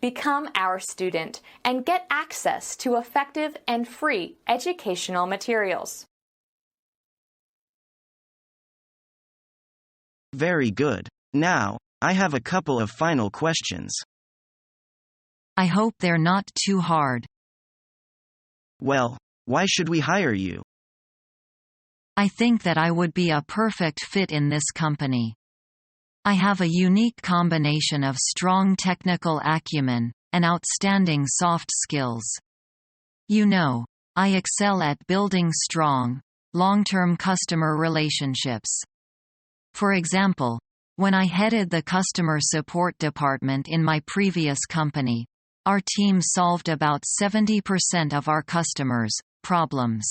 Become our student and get access to effective and free educational materials. Very good. Now, I have a couple of final questions. I hope they're not too hard. Well, why should we hire you? I think that I would be a perfect fit in this company. I have a unique combination of strong technical acumen and outstanding soft skills. You know, I excel at building strong, long-term customer relationships. For example, when I headed the customer support department in my previous company, our team solved about 70% of our customers' problems.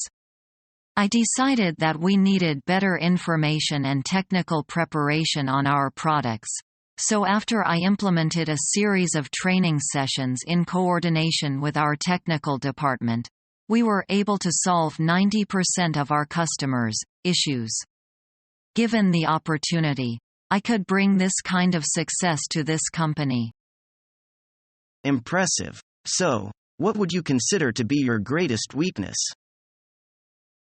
I decided that we needed better information and technical preparation on our products, so after I implemented a series of training sessions in coordination with our technical department, we were able to solve 90% of our customers' issues. Given the opportunity, I could bring this kind of success to this company. Impressive. So, what would you consider to be your greatest weakness?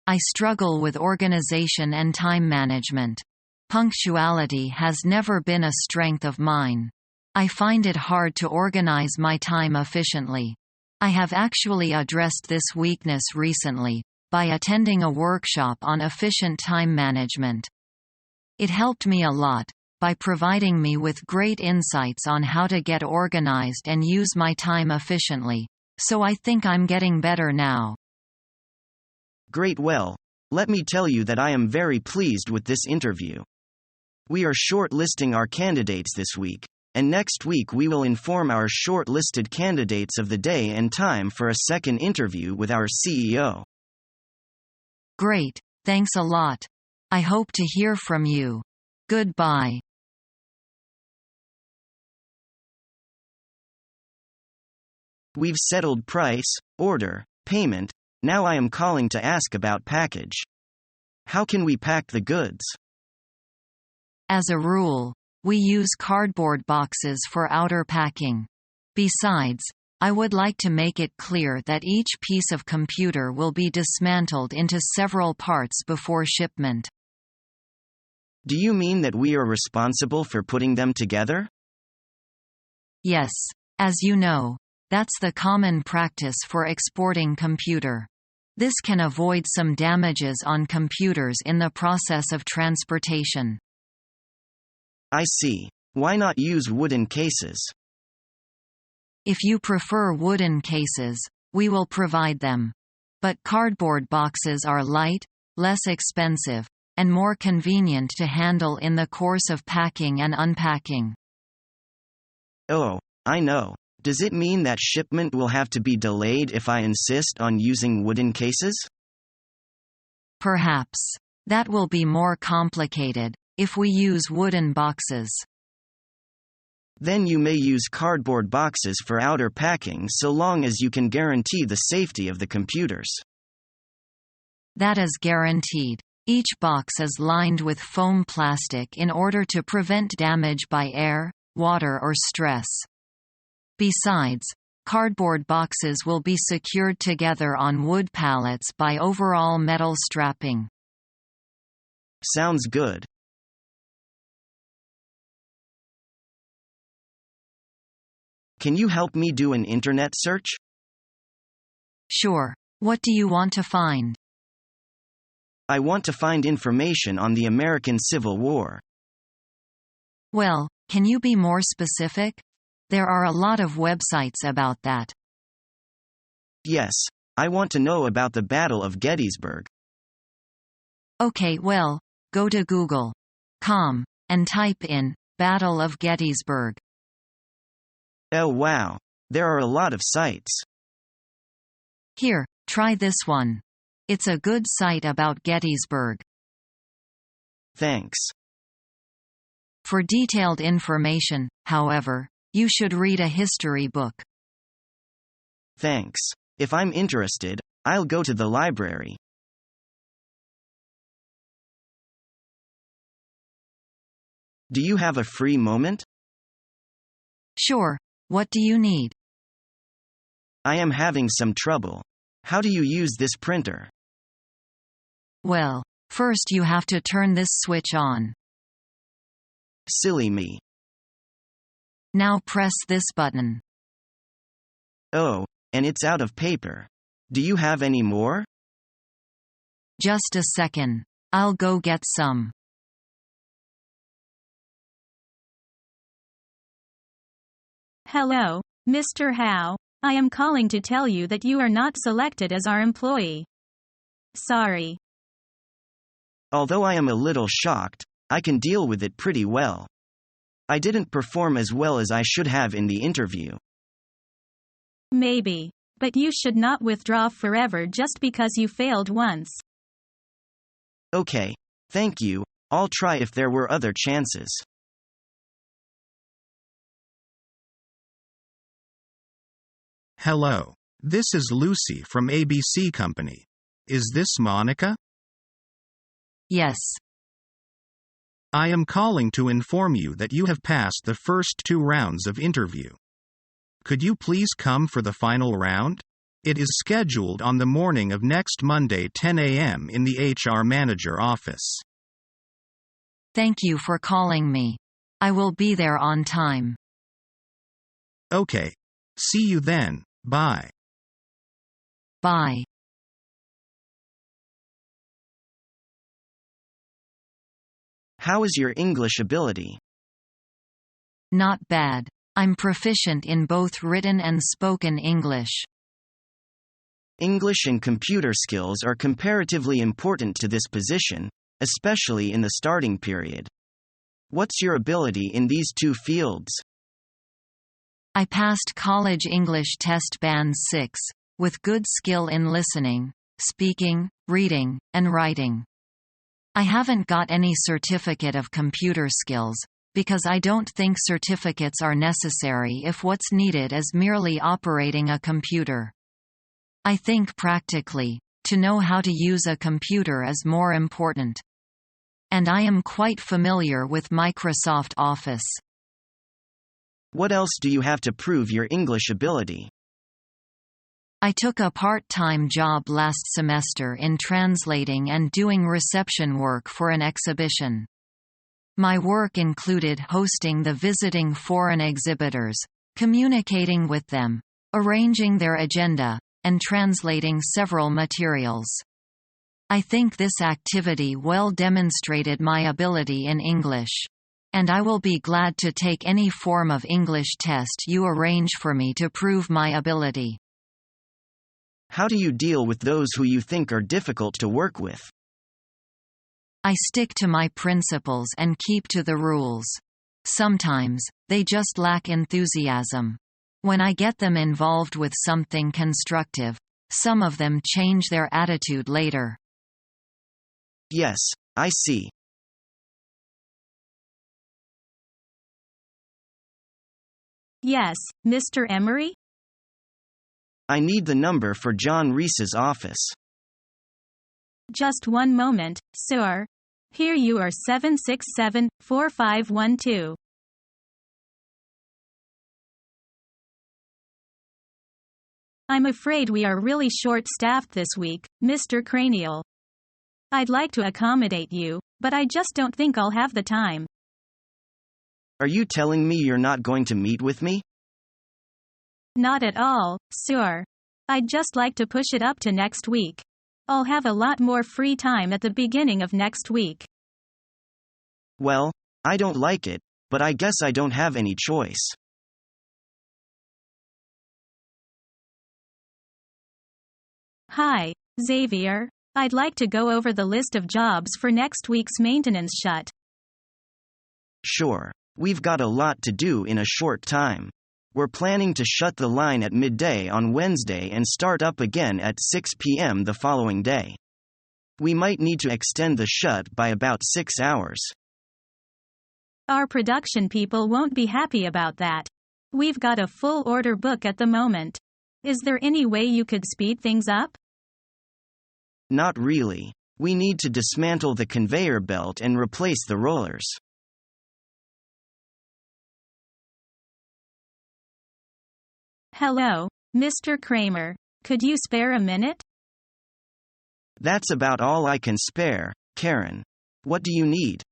I struggle with organization and time management. Punctuality has never been a strength of mine. I find it hard to organize my time efficiently. I have actually addressed this weakness recently, by attending a workshop on efficient time management. It helped me a lot, by providing me with great insights on how to get organized and use my time efficiently, so I think I'm getting better now. Great. Well, let me tell you that I am very pleased with this interview. We are shortlisting our candidates this week, and next week we will inform our shortlisted candidates of the day and time for a second interview with our CEO. Great, thanks a lot. I hope to hear from you. Goodbye. We've settled price, order, payment. Now I am calling to ask about package. How can we pack the goods? As a rule, we use cardboard boxes for outer packing. Besides, I would like to make it clear that each piece of computer will be dismantled into several parts before shipment. Do you mean that we are responsible for putting them together? Yes, as you know, that's the common practice for exporting computer. This can avoid some damages on computers in the process of transportation. I see. Why not use wooden cases? If you prefer wooden cases, we will provide them. But cardboard boxes are light, less expensive, and more convenient to handle in the course of packing and unpacking. Oh, I know. Does it mean that shipment will have to be delayed if I insist on using wooden cases? Perhaps. That will be more complicated if we use wooden boxes. Then you may use cardboard boxes for outer packing so long as you can guarantee the safety of the computers. That is guaranteed. Each box is lined with foam plastic in order to prevent damage by air, water or stress. Besides, cardboard boxes will be secured together on wood pallets by overall metal strapping. Sounds good. Can you help me do an internet search? Sure. What do you want to find? I want to find information on the American Civil War. Well, can you be more specific? There are a lot of websites about that. Yes, I want to know about the Battle of Gettysburg. Okay, well, go to Google.com and type in Battle of Gettysburg. Oh wow, there are a lot of sites. Here, try this one. It's a good site about Gettysburg. Thanks. For detailed information, however, you should read a history book. Thanks. If I'm interested, I'll go to the library. Do you have a free moment? Sure. What do you need? I am having some trouble. How do you use this printer? Well, first you have to turn this switch on. Silly me. Now press this button. Oh, and it's out of paper. Do you have any more? Just a second. I'll go get some. Hello, Mr. Howe. I am calling to tell you that you are not selected as our employee. Sorry. Although I am a little shocked, I can deal with it pretty well. I didn't perform as well as I should have in the interview. Maybe. But you should not withdraw forever just because you failed once. Okay. Thank you. I'll try if there were other chances. Hello. This is Lucy from ABC Company. Is this Monica? Yes. I am calling to inform you that you have passed the first 2 rounds of interview. Could you please come for the final round? It is scheduled on the morning of next Monday 10 a.m. in the HR manager office. Thank you for calling me. I will be there on time. Okay. See you then. Bye. Bye. How is your English ability? Not bad. I'm proficient in both written and spoken English. English and computer skills are comparatively important to this position, especially in the starting period. What's your ability in these 2 fields? I passed college English test band 6, with good skill in listening, speaking, reading, and writing. I haven't got any certificate of computer skills, because I don't think certificates are necessary if what's needed is merely operating a computer. I think practically, to know how to use a computer is more important. And I am quite familiar with Microsoft Office. What else do you have to prove your English ability? I took a part-time job last semester in translating and doing reception work for an exhibition. My work included hosting the visiting foreign exhibitors, communicating with them, arranging their agenda, and translating several materials. I think this activity well demonstrated my ability in English. And I will be glad to take any form of English test you arrange for me to prove my ability. How do you deal with those who you think are difficult to work with? I stick to my principles and keep to the rules. Sometimes, they just lack enthusiasm. When I get them involved with something constructive, some of them change their attitude later. Yes, I see. Yes, Mr. Emery? I need the number for John Reese's office. Just one moment, sir. Here you are 767-4512. I'm afraid we are really short-staffed this week, Mr. Cranial. I'd like to accommodate you, but I just don't think I'll have the time. Are you telling me you're not going to meet with me? Not at all, sir. I'd just like to push it up to next week. I'll have a lot more free time at the beginning of next week. Well, I don't like it, but I guess I don't have any choice. Hi, Xavier. I'd like to go over the list of jobs for next week's maintenance shut. Sure. We've got a lot to do in a short time. We're planning to shut the line at midday on Wednesday and start up again at 6 p.m. the following day. We might need to extend the shut by about 6 hours. Our production people won't be happy about that. We've got a full order book at the moment. Is there any way you could speed things up? Not really. We need to dismantle the conveyor belt and replace the rollers. Hello, Mr. Kramer. Could you spare a minute? That's about all I can spare, Karen. What do you need?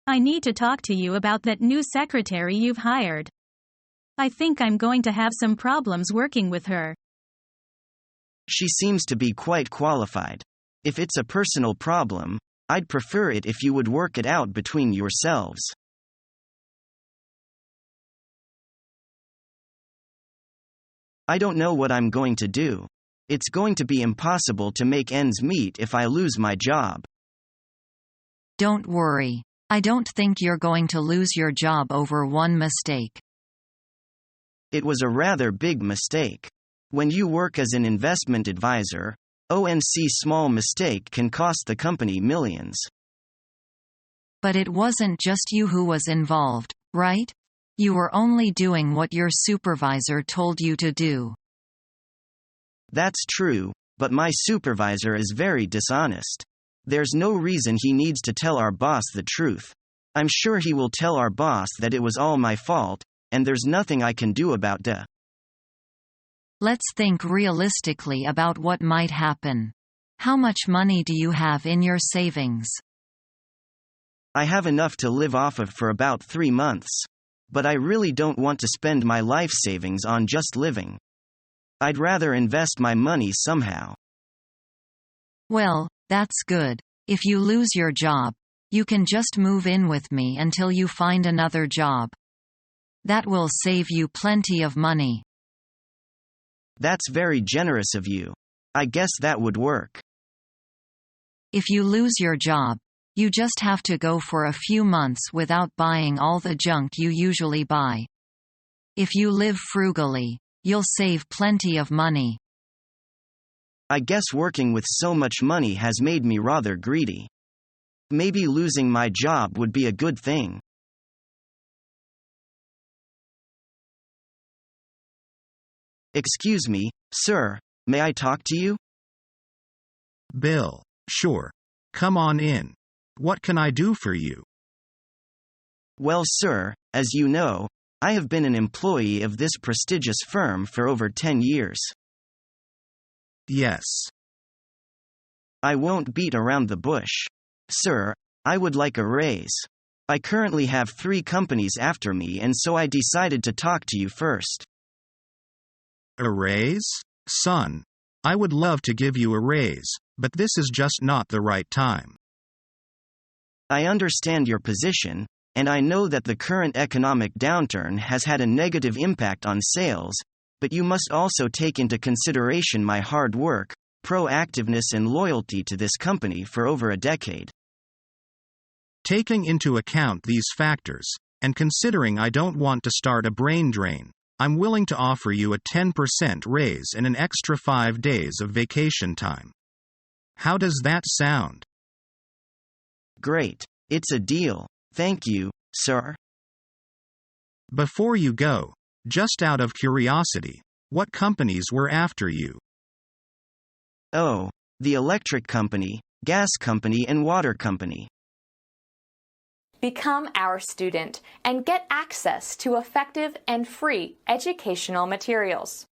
I need to talk to you about that new secretary you've hired. I think I'm going to have some problems working with her. She seems to be quite qualified. If it's a personal problem, I'd prefer it if you would work it out between yourselves. I don't know what I'm going to do. It's going to be impossible to make ends meet if I lose my job. Don't worry. I don't think you're going to lose your job over one mistake. It was a rather big mistake. When you work as an investment advisor, ONC small mistake can cost the company millions. But it wasn't just you who was involved, right? You were only doing what your supervisor told you to do. That's true, but my supervisor is very dishonest. There's no reason he needs to tell our boss the truth. I'm sure he will tell our boss that it was all my fault, and there's nothing I can do about it. Let's think realistically about what might happen. How much money do you have in your savings? I have enough to live off of for about 3 months. But I really don't want to spend my life savings on just living. I'd rather invest my money somehow. Well, that's good. If you lose your job, you can just move in with me until you find another job. That will save you plenty of money. That's very generous of you. I guess that would work. If you lose your job, you just have to go for a few months without buying all the junk you usually buy. If you live frugally, you'll save plenty of money. I guess working with so much money has made me rather greedy. Maybe losing my job would be a good thing. Excuse me, sir, may I talk to you? Bill, sure. Come on in. What can I do for you? Well, sir, as you know, I have been an employee of this prestigious firm for over 10 years. Yes. I won't beat around the bush. Sir, I would like a raise. I currently have 3 companies after me, and so I decided to talk to you first. A raise? Son, I would love to give you a raise, but this is just not the right time. I understand your position, and I know that the current economic downturn has had a negative impact on sales, but you must also take into consideration my hard work, proactiveness, and loyalty to this company for over a decade. Taking into account these factors, and considering I don't want to start a brain drain, I'm willing to offer you a 10% raise and an extra 5 days of vacation time. How does that sound? Great. It's a deal. Thank you, sir. Before you go, just out of curiosity, what companies were after you? Oh, the electric company, gas company, and water company. Become our student and get access to effective and free educational materials.